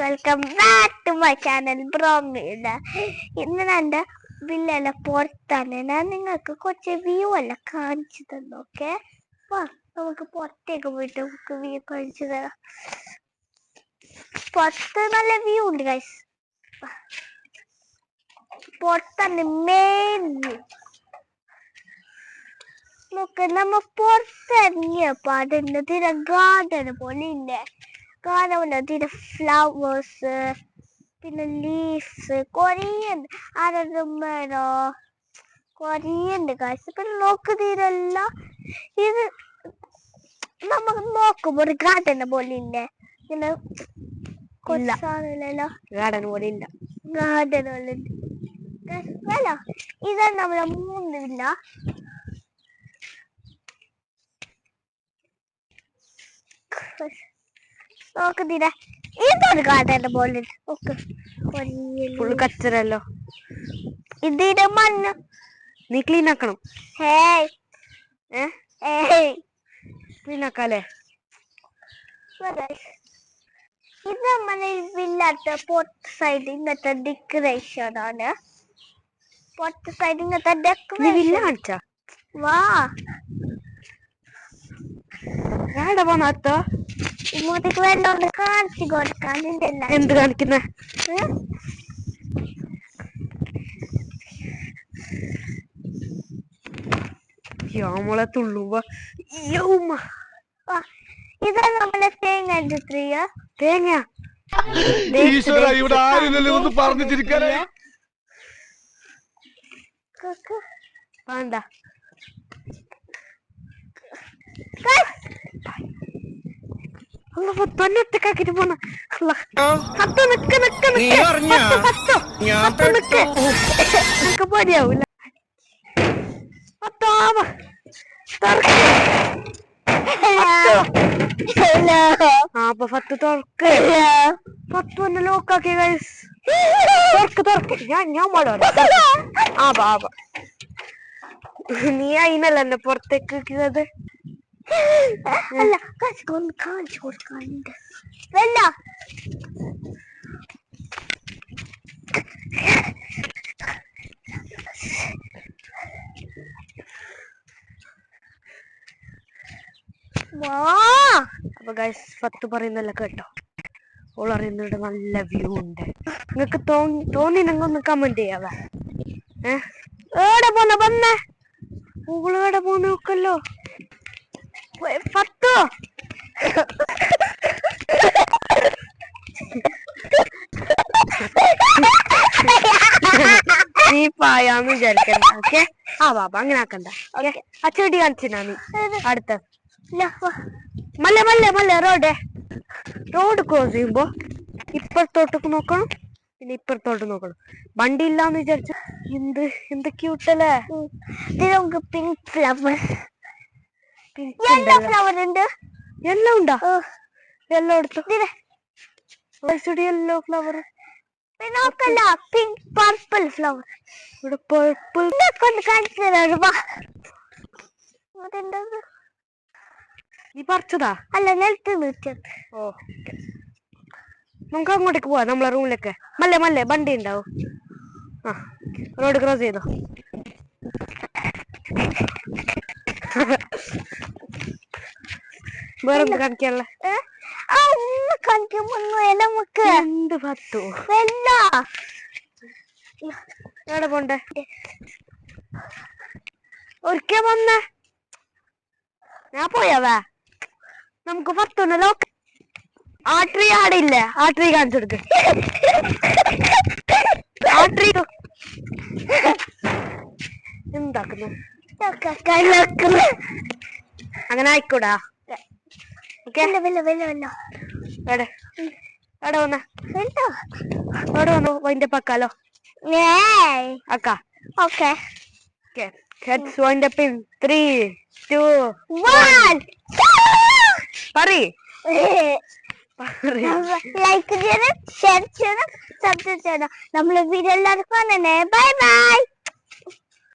Welcome back to my channel ബ്രോമില. ഇന്ന് എൻ്റെ വില്ലല്ല പുറത്താണ്. ഞാൻ നിങ്ങൾക്ക് കുറച്ച് വ്യൂ എല്ലാം കാണിച്ചു തന്നു. ഓക്കെ, നമുക്ക് പുറത്തേക്ക് പോയിട്ട് നമുക്ക് വ്യൂ കാണിച്ചു തരാം. പുറത്ത് നല്ല വ്യൂ ഉണ്ട് ഗൈസ്. പുറത്താണ് മെയിൻ വ്യൂ. നോക്ക്, നമ്മ പുറത്തിറങ്ങിയപ്പോ അതിൻ്റെ ഗാർഡൻ പോലെ ഇല്ലേ, ഗാർഡൻ ഫ്ലവേഴ്സ്, പിന്നെ ലീവ്സ് കുറേ ഉണ്ട്. അരമരോ കുറേ ഉണ്ട് കാശ്. പിന്നെ നോക്ക് തീരല്ല, ഇത് നമുക്ക് നോക്കുമ്പോ ഒരു ഗാർഡൻ പോലെ ഇല്ലേ, ഇങ്ങനെ കൊച്ചാണല്ലോ. ഗാർഡൻ പോലെ ഇല്ല, ഗാർഡൻ പോലെ ഉണ്ട്. ഇതാണ് നമ്മളെ മൂന്നില്ല. നോക്കുന്നില്ല, ഇതൊരു ഗാർഡൻ പോലെ കച്ചറല്ലോ. ഇതിന്റെ മണ്ണ് നീ ക്ലീൻ ആക്കണം. ക്ലീൻ ആക്കാല്ലേ? ഇത് നമ്മളെ വില്ലാത്ത പുറത്ത് സൈഡ് ഇങ്ങനത്തെ ഡെക്കറേഷൻ ആണ്. പുറത്ത് സൈഡ് ഇങ്ങനത്തെ ഡെക്കറേഷൻ. വാ, ഇങ്ങോട്ടേക്ക് വെള്ളം കാണിച്ചു കൊടുക്കാൻ. എന്ത് കാണിക്കുന്ന? നമ്മളെ തുള്ളുമ്പോ ഇതാ നമ്മളെ തേങ്ങ. തേങ്ങ ഇവിടെ ആരില്ലല്ലോ ഒന്ന് പറഞ്ഞിരിക്കാനേ. വേണ്ട, ൊറ്റക്കാക്കിട്ട് പോന്ന പണിയാവൂല. അപ്പൊ ഫത്ത് തുറക്ക്. ഫത്ത് വന്ന് ലോക്കാക്കിയ ഗൈസ്. തുറക്ക്. ഞാൻ പാടാ. നീ അതിനല്ല എന്നെ പുറത്തേക്ക് വെക്കുന്നത്. അല്ല, കാണിച്ചു കൊടുക്കാനുണ്ട്. വെല്ല അപ്പൊ ഗൈസ്, ഫത്ത് പറയുന്നല്ല കേട്ടോ. ഓൾ അറിയുന്നുണ്ട് നല്ല വ്യൂ ഉണ്ട്. നിങ്ങക്ക് തോന്നിനെങ്കിൽ ഒന്ന് കമന്റ് ചെയ്യാവേ. ഏടെ പോന്നേ ഓളേടെ പോന്ന് നോക്കല്ലോ. ഫത്തോ, നീ പായാന്ന് വിചാരിക്കണ്ട. ഓക്കെ, ബാബ അങ്ങനെ ആക്കണ്ട. ഓക്കെ, ആ ചെടി കാണിച്ചാ നീ അടുത്ത. മല്ല റോഡ് ക്രോസ് ചെയ്യുമ്പോ ഇപ്പുറത്തോട്ടൊക്കെ നോക്കണം, പിന്നെ ഇപ്പുറത്തോട്ട് നോക്കണം. വണ്ടി ഇല്ലാന്ന് വിചാരിച്ച എന്ത് ക്യൂട്ടല്ലേ. നമുക്ക് പിങ്ക് ഫ്ലവർ, ഫ്ലവർ ഉണ്ട്. എല്ലാം ഉണ്ടാ? എല്ലാം എടുത്തു. Yellow flower, pink purple flower. ഇവിടെ പർപ്പിൾ കൊണ്ട് കാണിച്ചു തരാ. നീ പറിച്ചതാ? അല്ല, നിലത്ത് നിർത്തിയത്. നമുക്ക് അങ്ങോട്ടേക്ക് പോവാ, നമ്മളെ റൂമിലേക്ക്. മല്ലേ വണ്ടി ഉണ്ടാവും. റോഡ് ക്രോസ് ചെയ്തോ. വേറെന്ത് കാണിക്കാനുള്ള? നമുക്ക് എന്ത് പറ്റൂ? എവിടെ പോണ്ടേ? ഒരിക്കൽ വന്നേ, ഞാൻ പോയാവേ. നമുക്ക് പത്തുണ്ടല്ലോ. ആ ട്രീ ആടില്ലേ, ആ ട്രീ കാണിച്ചു കൊടുക്ക. ആ ട്രീ എന്താക്കുന്നു? അങ്ങനെ ആയിക്കൂടാ. എവിടെ വന്നു വൈൻ്റെ പക്കാലോ അക്ക. Okay, Let's wind up in 3, 2, 1. Like ചെയ്യണം, ഷെയർ ചെയ്യണം, സബ്സ്ക്രൈബ് ചെയ്യണം. നമ്മളെ വീഡിയോ എല്ലാവർക്കും തന്നെ. Bye bye.